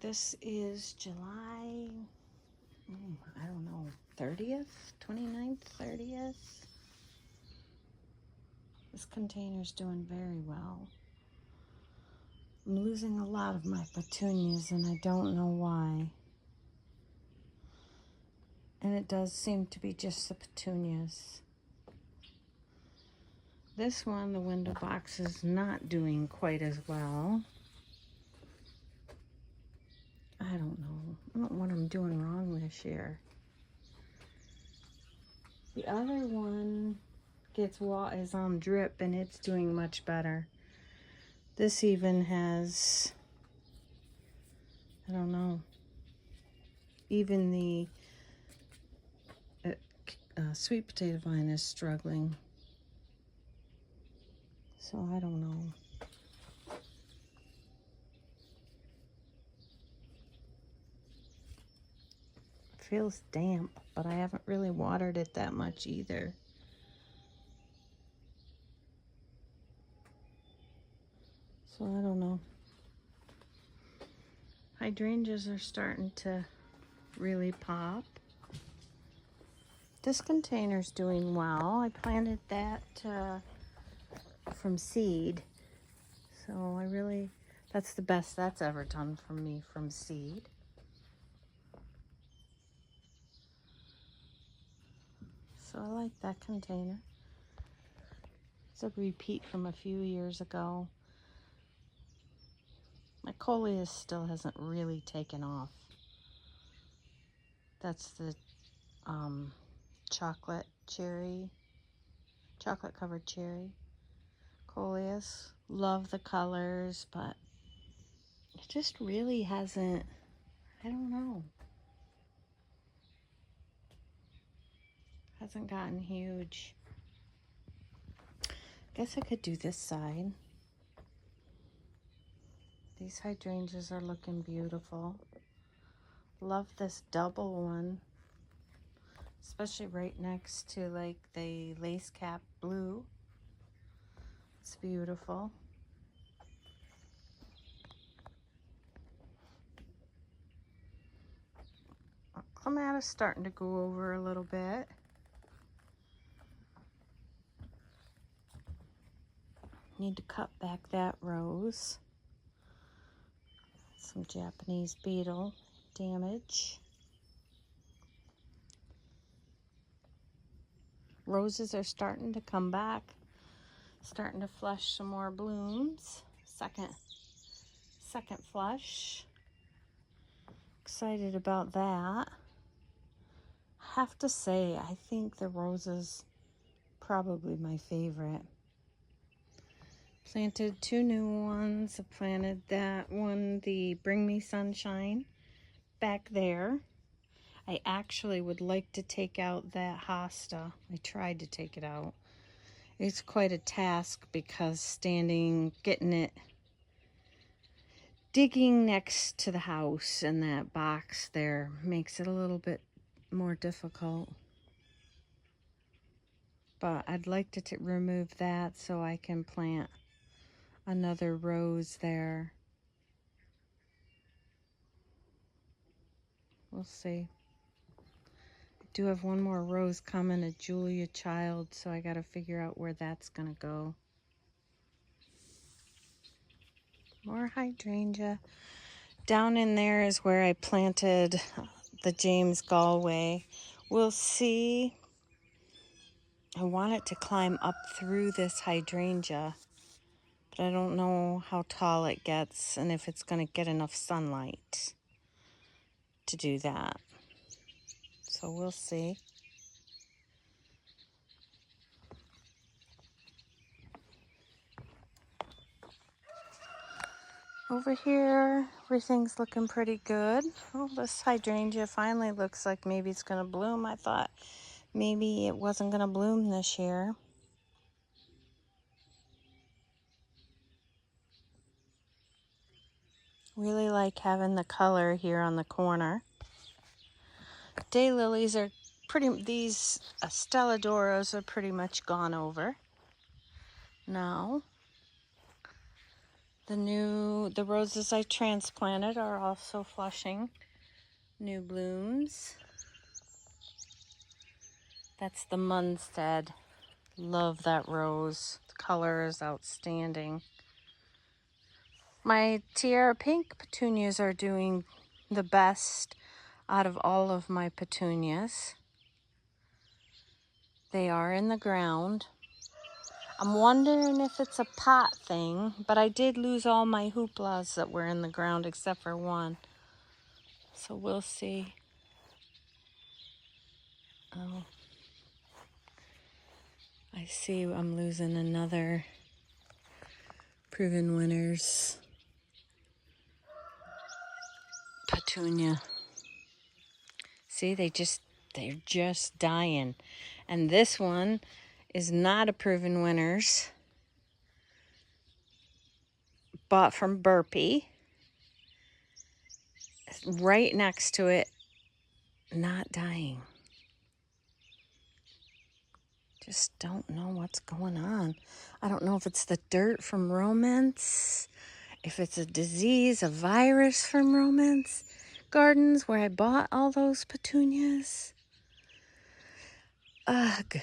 This is July, I don't know, 30th, 29th, 30th. This container's doing very well. I'm losing a lot of my petunias and I don't know why. And it does seem to be just the petunias. This one, the window box, is not doing quite as well. I don't know. I don't know what I'm doing wrong this year. The other one is on drip and it's doing much better. This even has, I don't know, even the sweet potato vine is struggling. So I don't know. It feels damp, but I haven't really watered it that much either. So I don't know. Hydrangeas are starting to really pop. This container's doing well. I planted that from seed. So that's the best that's ever done for me, from seed. So I like that container. It's a repeat from a few years ago. My coleus still hasn't really taken off. That's the chocolate covered cherry coleus. Love the colors, but it just really hasn't, I don't know. Hasn't gotten huge. Guess I could do this side. These hydrangeas are looking beautiful. Love this double one, especially right next to like the lace cap blue. It's beautiful. Clematis starting to go over a little bit. Need to cut back that rose. Some Japanese beetle damage. Roses are starting to come back, starting to flush some more blooms. Second flush. Excited about that. Have to say, I think the roses probably my favorite. Planted two new ones. I planted that one, the Bring Me Sunshine, back there. I actually would like to take out that hosta. I tried to take it out. It's quite a task because digging next to the house and that box there makes it a little bit more difficult. But I'd like to remove that so I can plant another rose there. We'll see. I do have one more rose coming, a Julia Child, so I got to figure out where that's going to go. More hydrangea. Down in there is where I planted the James Galway. We'll see. I want it to climb up through this hydrangea, but I don't know how tall it gets and if it's going to get enough sunlight to do that. So we'll see. Over here, everything's looking pretty good. Oh, this hydrangea finally looks like maybe it's going to bloom. I thought maybe it wasn't going to bloom this year. Really like having the color here on the corner. Daylilies are these Stelladoras are pretty much gone over now. The roses I transplanted are also flushing new blooms. That's the Munstead. Love that rose. The color is outstanding. My Tiara Pink petunias are doing the best out of all of my petunias. They are in the ground. I'm wondering if it's a pot thing, but I did lose all my hooplas that were in the ground except for one. So we'll see. Oh, I see I'm losing another Proven Winners petunia. See, they're just dying. And this one is not a Proven Winners. Bought from Burpee. Right next to it, not dying. Just don't know what's going on. I don't know if it's the dirt from Romance, if it's a disease, a virus from Romance Gardens where I bought all those petunias. Ugh,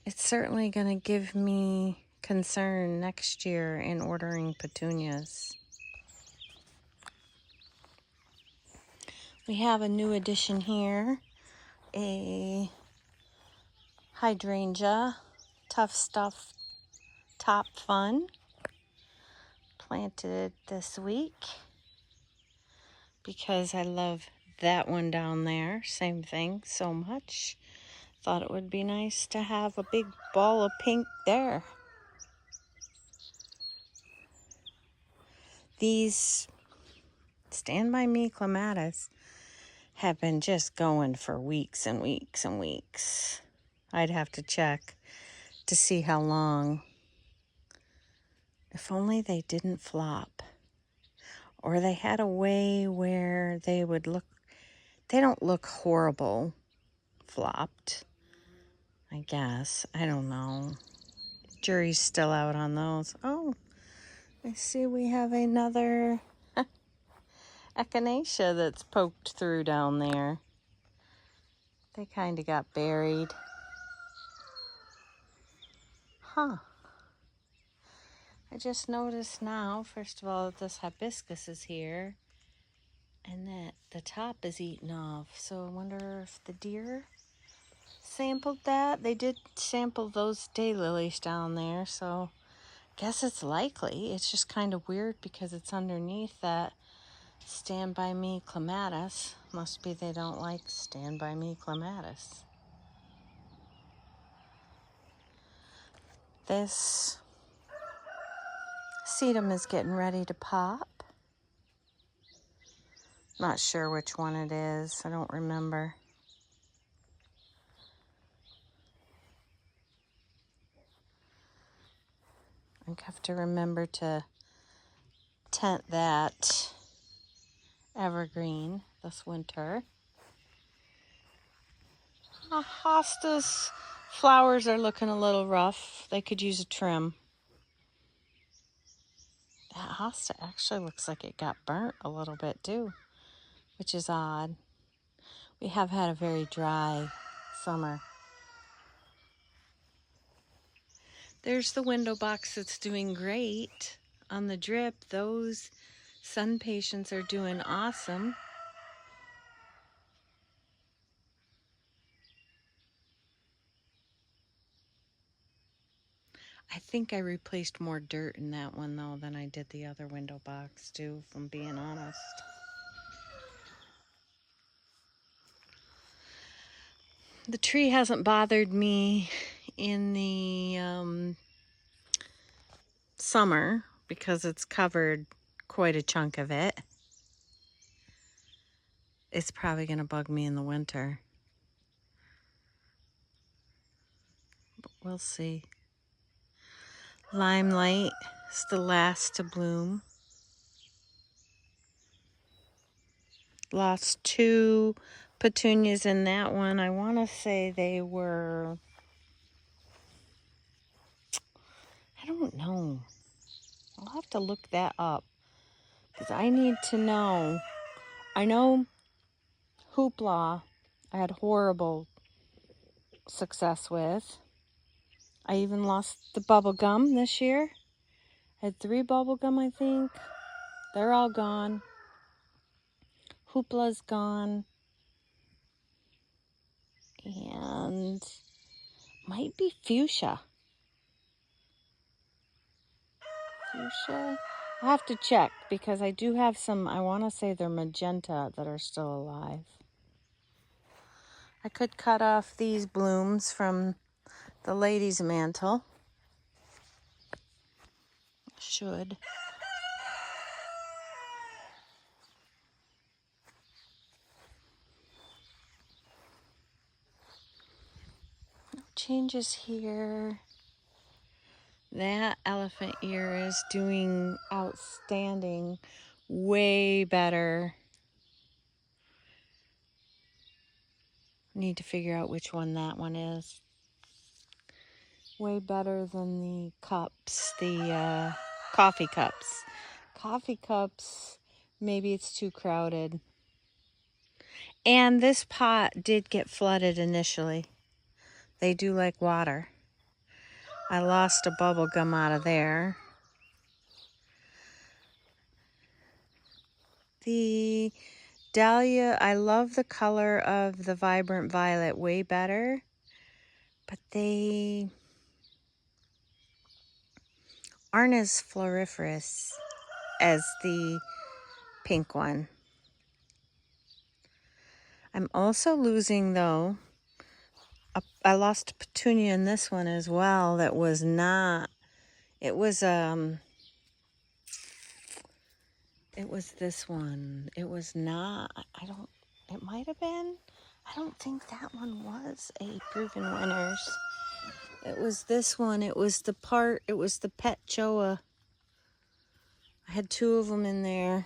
it's certainly going to give me concern next year in ordering petunias. We have a new addition here, a hydrangea, Tough Stuff Top Fun, planted this week because I love that one down there. Same thing so much. Thought it would be nice to have a big ball of pink there. These Stand By Me clematis have been just going for weeks and weeks and weeks. I'd have to check to see how long. If only they didn't flop. Or they had a way where they would look, they don't look horrible flopped, I guess. I don't know. Jury's still out on those. Oh, I see we have another echinacea that's poked through down there. They kind of got buried. Huh. I just noticed now, first of all, that this hibiscus is here and that the top is eaten off. So I wonder if the deer sampled that. They did sample those daylilies down there, so I guess it's likely. It's just kind of weird because it's underneath that Stand By Me clematis. Must be they don't like Stand By Me clematis. This sedum is getting ready to pop. Not sure which one it is. I don't remember. I have to remember to tent that evergreen this winter. Hosta's flowers are looking a little rough. They could use a trim. That hosta actually looks like it got burnt a little bit too, which is odd. We have had a very dry summer. There's the window box that's doing great on the drip. Those sun patients are doing awesome. I think I replaced more dirt in that one though than I did the other window box too, if I'm being honest. The tree hasn't bothered me in the summer because it's covered quite a chunk of it. It's probably going to bug me in the winter. But we'll see. Limelight is the last to bloom. Lost 2 petunias in that one. I want to say they were, I don't know. I'll have to look that up because I need to know. I know Hoopla I had horrible success with. I even lost the bubble gum this year. I had 3 bubble gum, I think. They're all gone. Hoopla's gone. And might be fuchsia. Fuchsia? I have to check because I do have some, I want to say they're magenta that are still alive. I could cut off these blooms from the lady's mantle. Should. No changes here. That elephant ear is doing outstanding. Way better. Need to figure out which one that one is. Way better than the cups, the coffee cups. Coffee cups, maybe it's too crowded. And this pot did get flooded initially. They do like water. I lost a bubble gum out of there. The dahlia, I love the color of the vibrant violet way better, but they aren't as floriferous as the pink one. I'm also losing, though, I lost a petunia in this one as well that was not, it was this one. It was not, it might have been. I don't think that one was a Proven Winners. It was this one. It was the Pet Choa. I had 2 of them in there.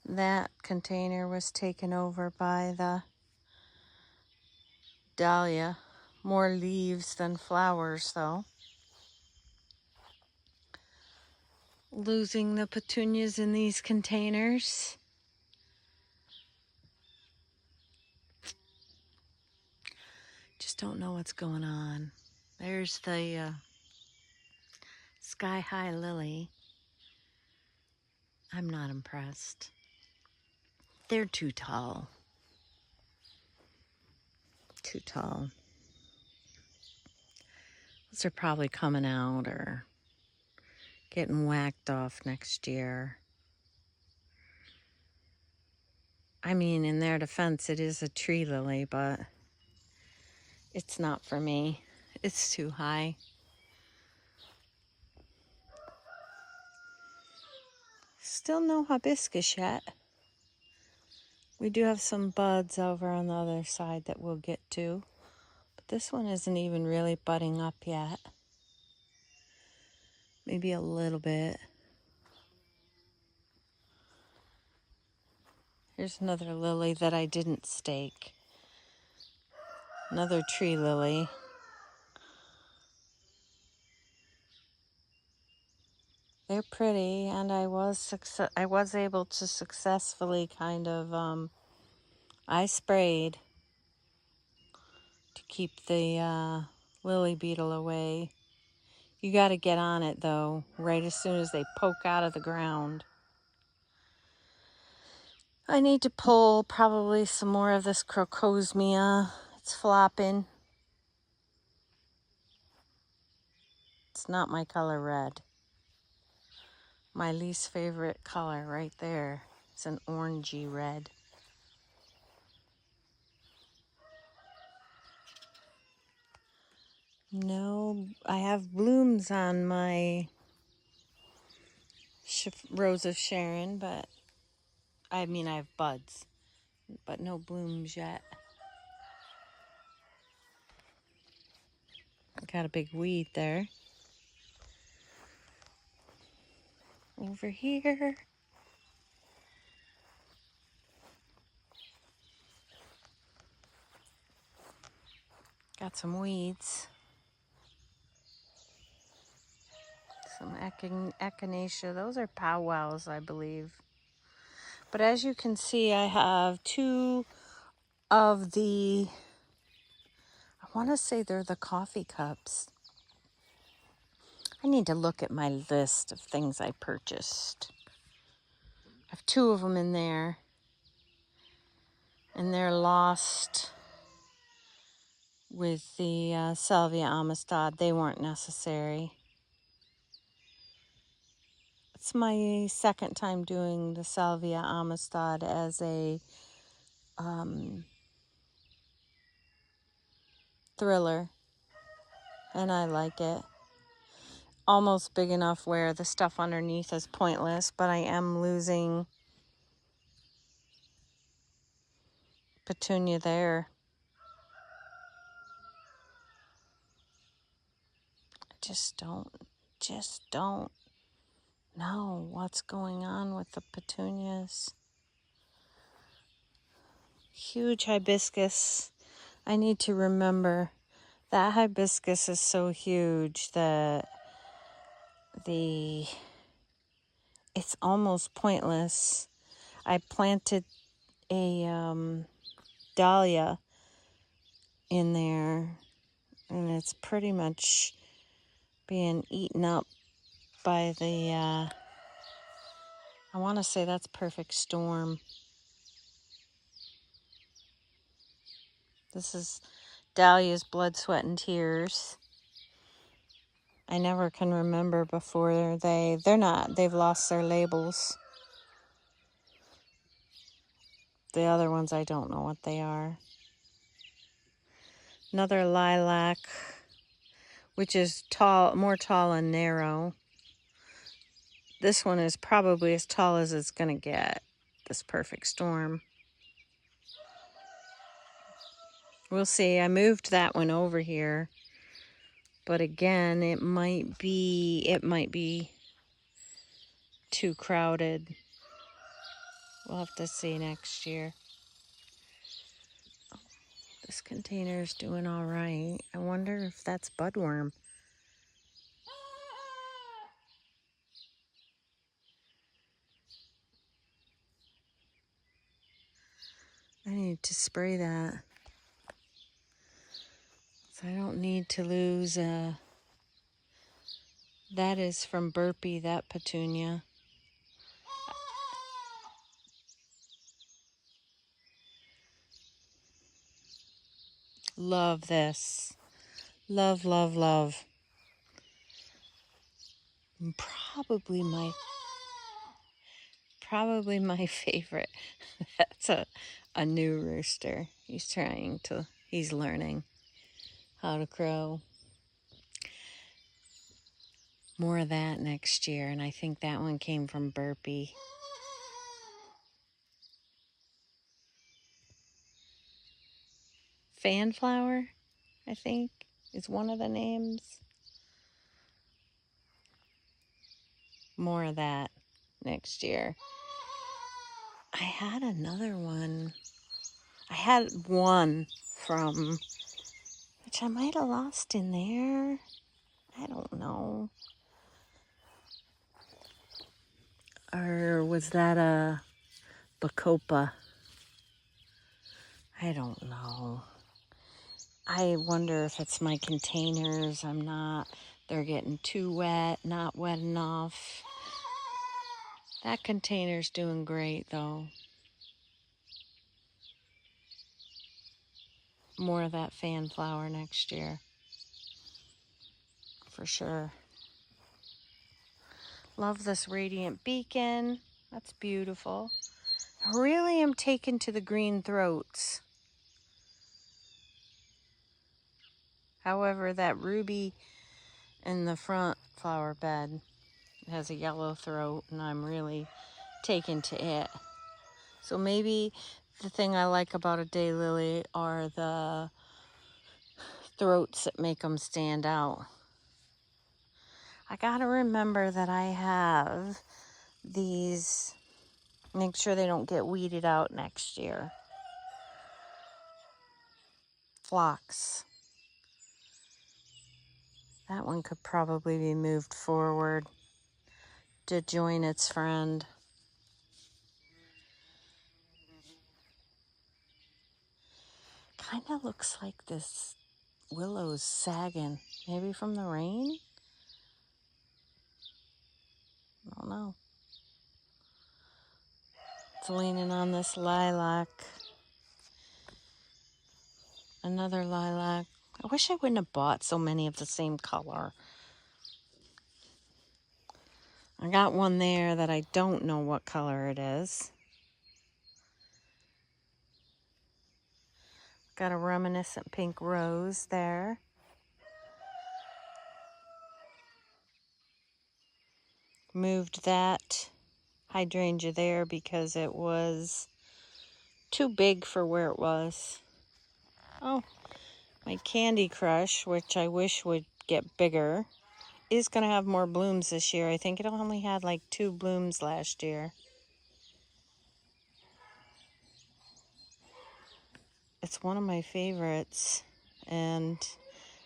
That container was taken over by the dahlia. More leaves than flowers, though. Losing the petunias in these containers. Just don't know what's going on. There's the Sky High Lily. I'm not impressed. They're too tall. Too tall. Those are probably coming out or getting whacked off next year. I mean, in their defense, it is a tree lily, but it's not for me. It's too high. Still no hibiscus yet. We do have some buds over on the other side that we'll get to. But this one isn't even really budding up yet. Maybe a little bit. Here's another lily that I didn't stake. Another tree lily. They're pretty, and I was able to successfully kind of I sprayed to keep the lily beetle away. You got to get on it though, right as soon as they poke out of the ground. I need to pull probably some more of this crocosmia. It's flopping. It's not my color red. My least favorite color right there. It's an orangey red. No, I have blooms on my Rose of Sharon, but I have buds, but no blooms yet. Got a big weed there. Over here. Got some weeds. echinacea. Those are powwows, I believe. But as you can see, I have two of the, I want to say they're the coffee cups. I need to look at my list of things I purchased. I have two of them in there, and they're lost with the Salvia Amistad. They weren't necessary. It's my second time doing the Salvia Amistad as a thriller, and I like it. Almost big enough where the stuff underneath is pointless, but I am losing petunia there. I just don't know what's going on with the petunias. Huge hibiscus. I need to remember that hibiscus is so huge that it's almost pointless. I planted a dahlia in there, and it's pretty much being eaten up by the I want to say that's Perfect Storm. This is Dahlia's Blood, Sweat, and Tears. I never can remember before they're not, they've lost their labels. The other ones, I don't know what they are. Another lilac, which is tall, more tall and narrow. This one is probably as tall as it's going to get, this Perfect Storm. We'll see. I moved that one over here. But again, it might be too crowded. We'll have to see next year. This container's doing all right. I wonder if that's budworm. I need to spray that. So I don't need to lose that is from Burpee, that petunia. Love this. Love, love, love. Probably my favorite. That's a new rooster. He's learning how to crow. More of that next year, and I think that one came from Burpee. Fanflower, I think, is one of the names. More of that next year. I had another one. I had one from, which I might have lost in there. I don't know. Or was that a Bacopa? I don't know. I wonder if it's my containers. They're getting too wet, not wet enough. That container's doing great though. More of that fan flower next year. For sure. Love this Radiant Beacon. That's beautiful. I really am taken to the green throats. However, that ruby in the front flower bed has a yellow throat, and I'm really taken to it. So maybe the thing I like about a daylily are the throats that make them stand out. I gotta remember that I have these, make sure they don't get weeded out next year. Phlox. That one could probably be moved forward. to join its friend. Kind of looks like this willow's sagging. Maybe from the rain? I don't know. It's leaning on this lilac. Another lilac. I wish I wouldn't have bought so many of the same color. I got one there that I don't know what color it is. Got a reminiscent pink rose there. Moved that hydrangea there because it was too big for where it was. Oh, my Candy Crush, which I wish would get bigger, is going to have more blooms this year. I think it only had like 2 blooms last year. It's one of my favorites, and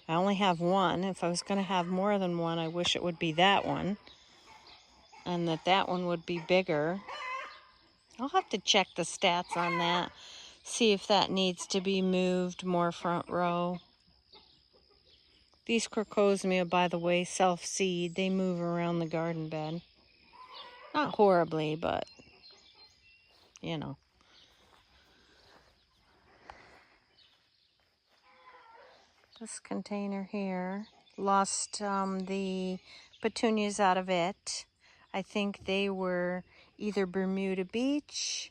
I only have one. If I was going to have more than one, I wish it would be that one, and that one would be bigger. I'll have to check the stats on that, see if that needs to be moved more front row. These crocosmia, by the way, self-seed. They move around the garden bed. Not horribly, but, you know. This container here, lost the petunias out of it. I think they were either Bermuda Beach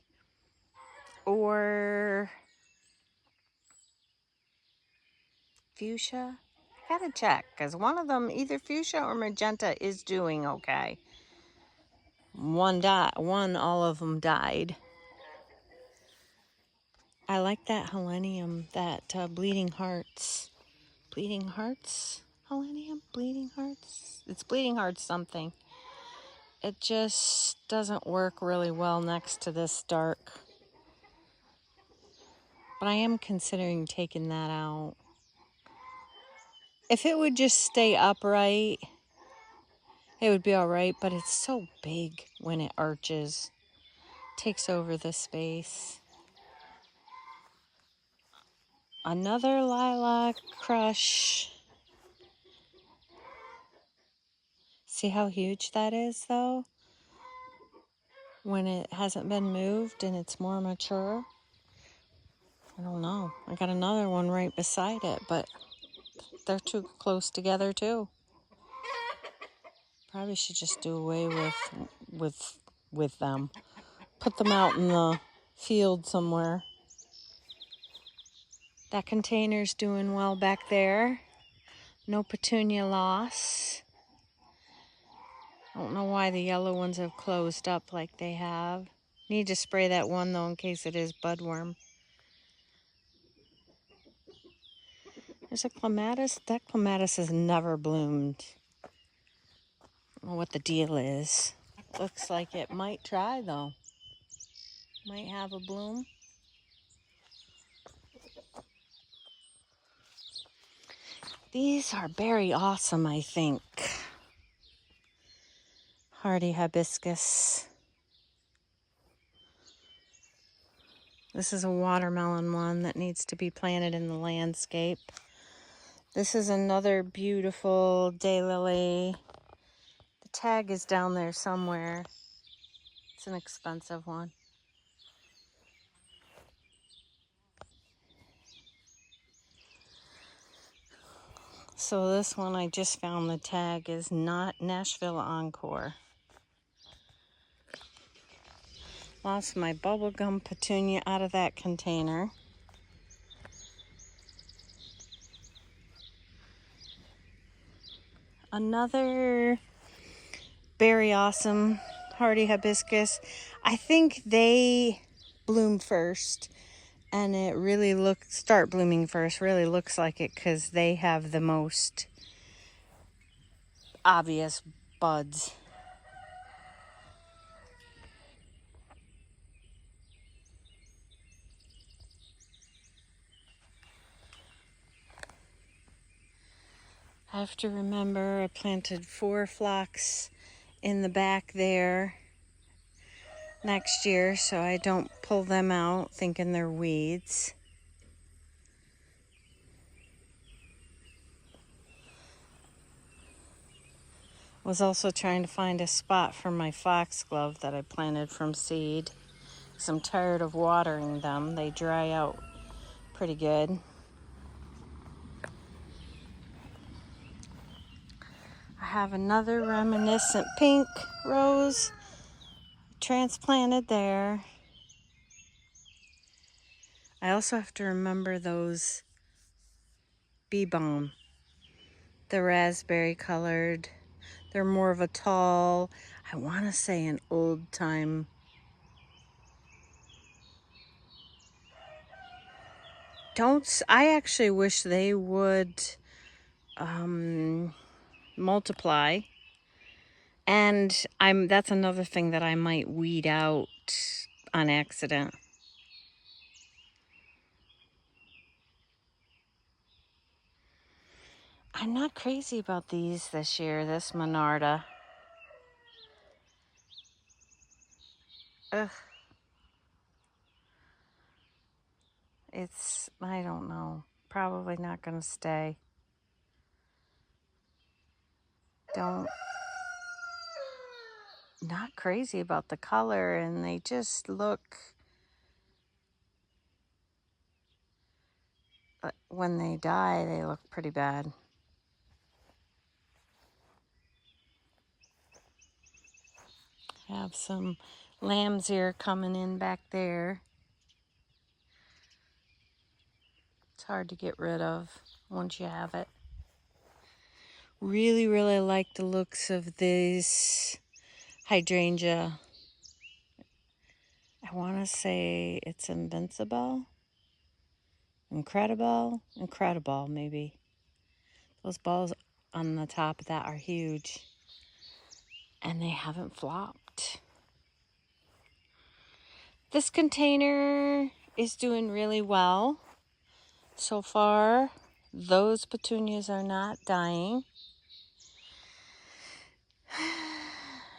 or fuchsia. I gotta check, because one of them, either fuchsia or magenta, is doing okay. One, all of them died. I like that helenium, that Bleeding Hearts. Bleeding Hearts? Helenium? Bleeding Hearts? It's Bleeding Hearts something. It just doesn't work really well next to this dark. But I am considering taking that out. If it would just stay upright, it would be all right, but it's so big when it arches. Takes over the space. Another lilac crush. See how huge that is, though? When it hasn't been moved and it's more mature. I don't know. I got another one right beside it, but they're too close together, too. Probably should just do away with them. Put them out in the field somewhere. That container's doing well back there. No petunia loss. I don't know why the yellow ones have closed up like they have. Need to spray that one, though, in case it is budworm. There's a clematis. That clematis has never bloomed. I don't know what the deal is. Looks like it might try, though. Might have a bloom. These are very awesome, I think. Hardy hibiscus. This is a watermelon one that needs to be planted in the landscape. This is another beautiful daylily. The tag is down there somewhere. It's an expensive one. So this one I just found the tag is not Nashville Encore. Lost my bubblegum petunia out of that container. Another very awesome hardy hibiscus. I think they bloom first, and it really start blooming first. Really looks like it because they have the most obvious buds. I have to remember I planted 4 phlox in the back there next year so I don't pull them out thinking they're weeds. Was also trying to find a spot for my foxglove that I planted from seed, because I'm tired of watering them. They dry out pretty good. I have another reminiscent pink rose transplanted there. I also have to remember those bee balm, the raspberry colored. They're more of a tall, I want to say an old time. I actually wish they would multiply. And that's another thing that I might weed out on accident. I'm not crazy about these this year, this Monarda. Ugh. I don't know, probably not going to stay. Not crazy about the color, and they just look, when they die, they look pretty bad. Have some lamb's ear coming in back there. It's hard to get rid of once you have it. Really, really like the looks of this hydrangea. I want to say it's Invincible. Incredible, maybe. Those balls on the top of that are huge. And they haven't flopped. This container is doing really well so far. Those petunias are not dying.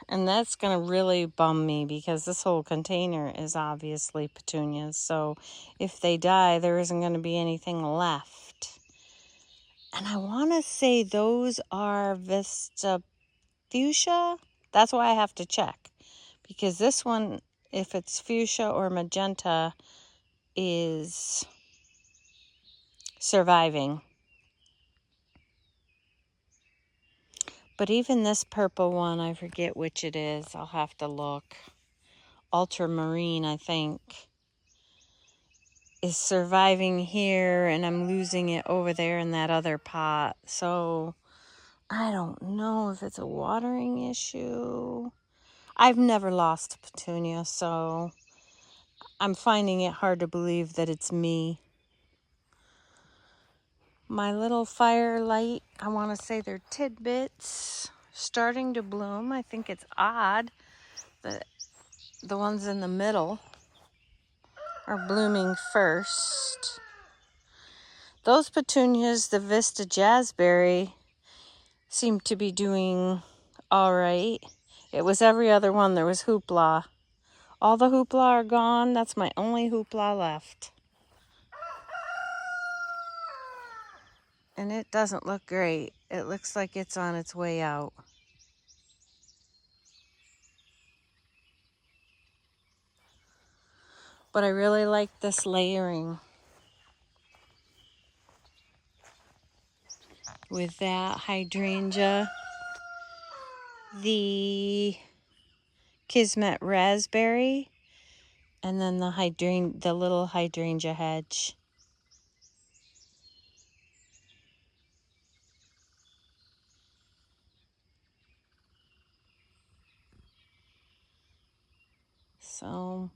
And that's going to really bum me because this whole container is obviously petunias. So if they die, there isn't going to be anything left. And I want to say those are Vista Fuchsia. That's why I have to check. Because this one, if it's fuchsia or magenta, is surviving. But even this purple one, I forget which it is. I'll have to look. Ultramarine, I think, is surviving here, and I'm losing it over there in that other pot. So I don't know if it's a watering issue. I've never lost a petunia, so I'm finding it hard to believe that it's me. My little firelight, I want to say they're tidbits, starting to bloom. I think it's odd that the ones in the middle are blooming first. Those petunias, the Vista Jazzberry, seem to be doing all right. It was every other one. There was hoopla. All the hoopla are gone. That's my only hoopla left. And it doesn't look great. It looks like it's on its way out. But I really like this layering with that hydrangea, the Kismet raspberry, and then the little hydrangea hedge. So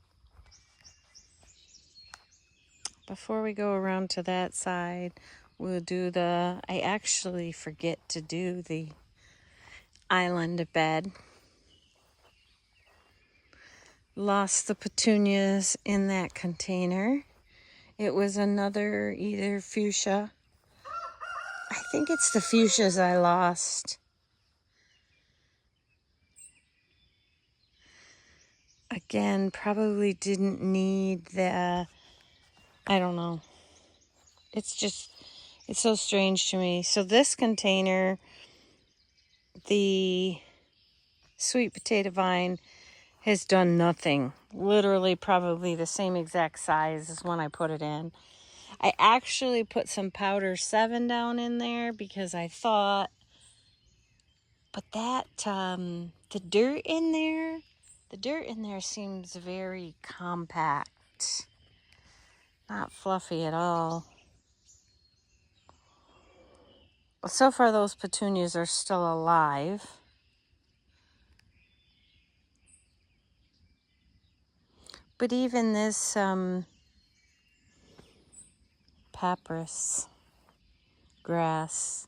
before we go around to that side, we'll do I actually forget to do the island bed. Lost the petunias in that container. It was another either fuchsia. I think it's the fuchsias I lost. Again, probably didn't need the, I don't know. It's just, it's so strange to me. So this container, the sweet potato vine has done nothing. Literally probably the same exact size as when I put it in. I actually put some powder 7 down in there because I thought, but that, the dirt in there seems very compact. Not fluffy at all. Well, so far those petunias are still alive. But even this papyrus grass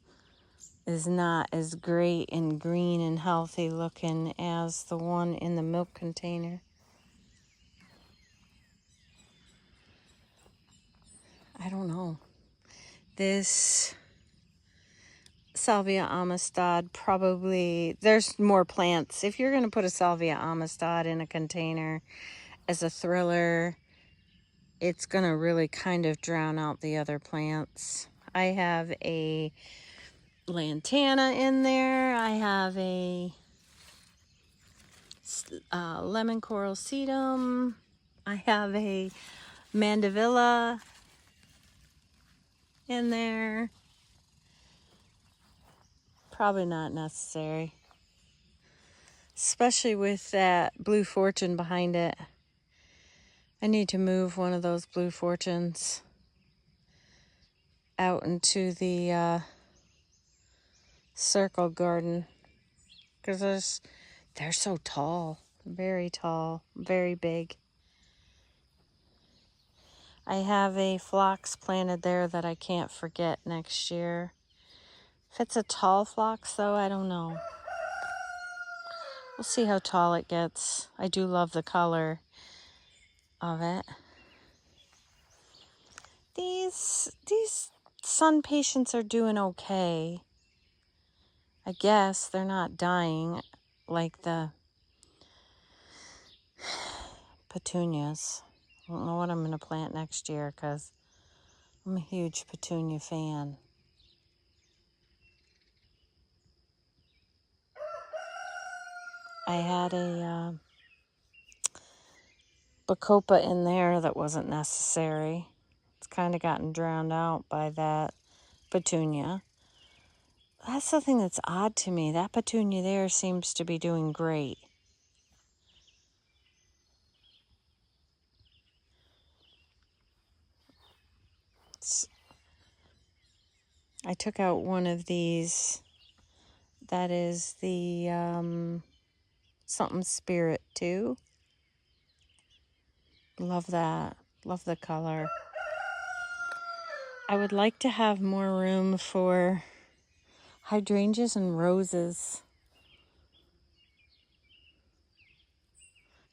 is not as great and green and healthy looking as the one in the milk container. I don't know. This Salvia Amistad probably, there's more plants. If you're going to put a Salvia Amistad in a container as a thriller, it's going to really kind of drown out the other plants. I have a lantana in there. I have a lemon coral sedum. I have a mandevilla in there. Probably not necessary, especially with that blue fortune behind it. I need to move one of those blue fortunes out into the circle garden because they're so tall, very tall, very big. I have a phlox planted there that I can't forget next year. If it's a tall phlox though, I don't know. We'll see how tall it gets. I do love the color of it. These sun patients are doing okay. I guess they're not dying like the petunias. I don't know what I'm going to plant next year because I'm a huge petunia fan. I had a bacopa in there that wasn't necessary. It's kind of gotten drowned out by that petunia. That's the thing that's odd to me. That petunia there seems to be doing great. I took out one of these. That is the something spirit too. Love that. Love the color. I would like to have more room for hydrangeas and roses.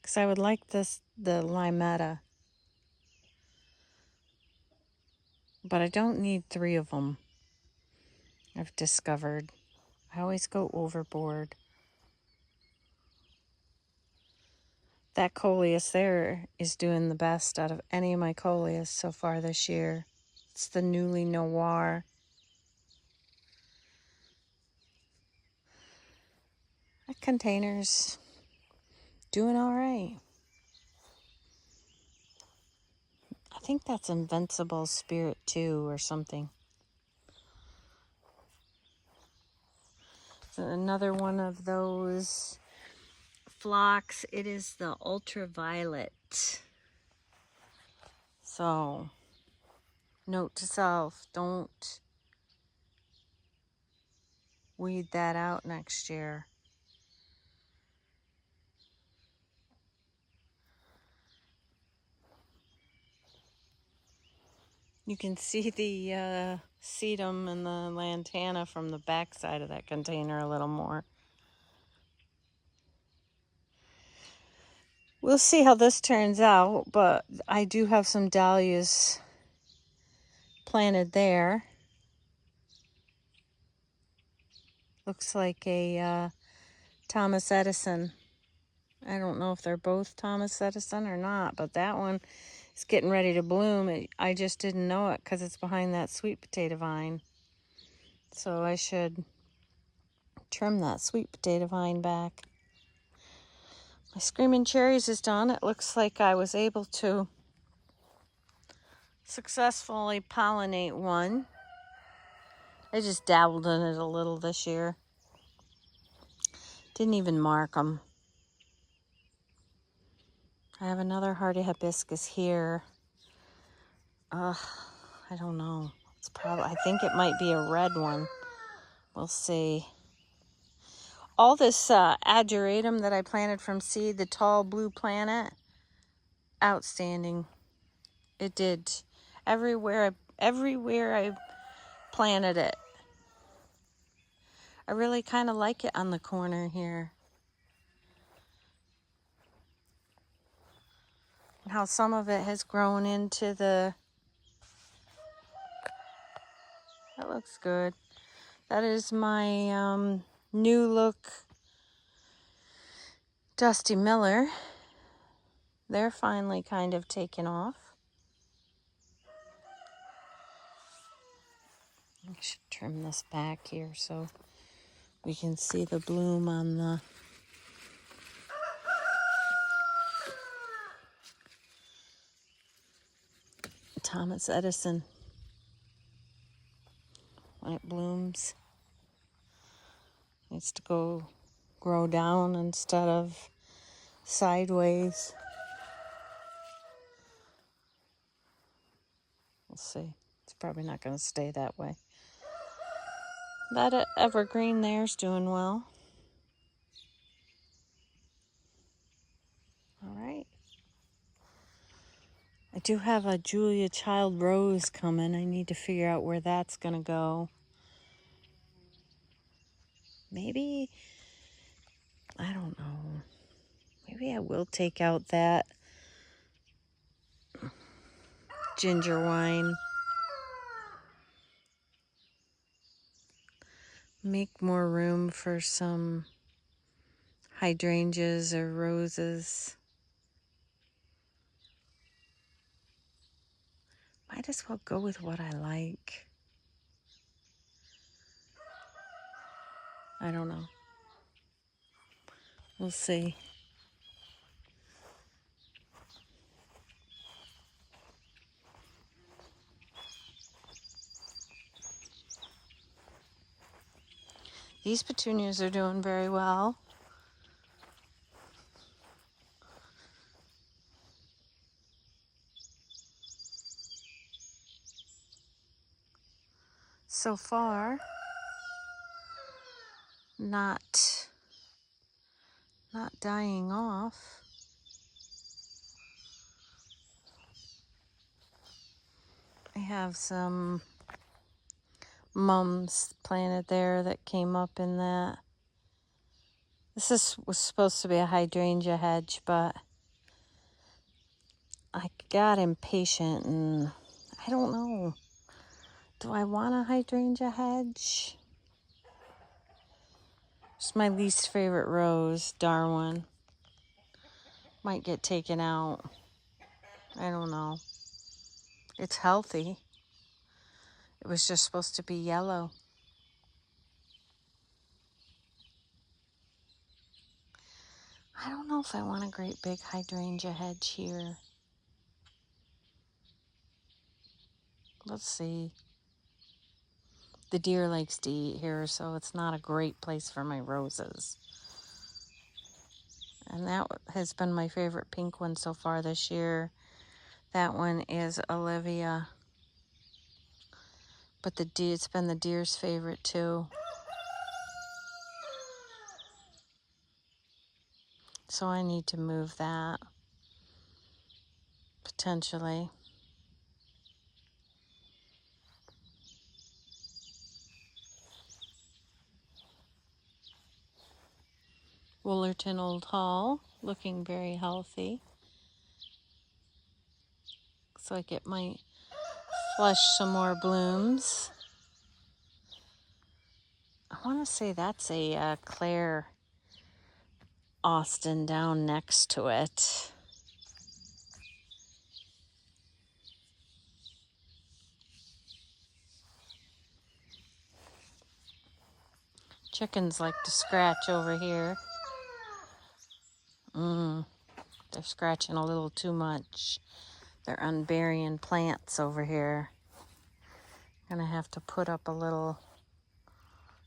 Because I would like the limetta. But I don't need 3 of them. I've discovered. I always go overboard. That coleus there is doing the best out of any of my coleus so far this year. It's the Newly Noir. That container's doing all right. I think that's Invincible Spirit 2 or something. So another one of those phlox. It is the ultraviolet. So, note to self, don't weed that out next year. You can see the sedum and the lantana from the back side of that container a little more. We'll see how this turns out, but I do have some dahlias planted there. Looks like a Thomas Edison I don't know if they're both Thomas Edison or not, but that one is getting ready to bloom. I just didn't know it because it's behind that sweet potato vine. So I should trim that sweet potato vine back. My Screaming Cherries is done. It looks like I was able to successfully pollinate one. I just dabbled in it a little this year. Didn't even mark them. I have another hardy hibiscus here. I don't know. It's probably, I think it might be a red one. We'll see. All this ageratum that I planted from seed, the tall blue planet, outstanding. It did. Everywhere I planted it. I really kind of like it on the corner here. And how some of it has grown into the... That looks good. That is my new look Dusty Miller. They're finally kind of taking off. I should trim this back here so we can see the bloom on the... Thomas Edison. When it blooms, it needs to grow down instead of sideways. We'll see. It's probably not going to stay that way. That evergreen there's doing well. All right. I do have a Julia Child rose coming. I need to figure out where that's going to go. Maybe, I don't know. Maybe I will take out that ginger wine. Make more room for some hydrangeas or roses. Might as well go with what I like. I don't know. We'll see. These petunias are doing very well. So far, not dying off. I have some mums planted there that came up in that. Was supposed to be a hydrangea hedge, but I got impatient and I don't know. Do I want a hydrangea hedge? It's my least favorite rose, Darwin. Might get taken out. I don't know. It's healthy. It was just supposed to be yellow. I don't know if I want a great big hydrangea hedge here. Let's see. The deer likes to eat here, so it's not a great place for my roses. And that has been my favorite pink one so far this year. That one is Olivia. But it's been the deer's favorite too. So I need to move that. Potentially. Woolerton Old Hall, looking very healthy. Looks like it might flush some more blooms. I want to say that's a Claire Austin down next to it. Chickens like to scratch over here. They're scratching a little too much. They're unburying plants over here. Gonna have to put up a little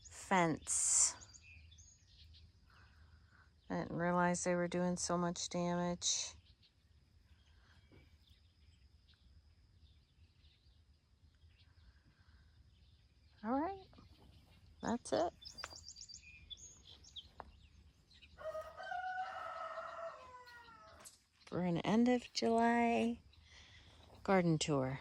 fence. I didn't realize they were doing so much damage. All right, that's it. We're in end of July garden tour.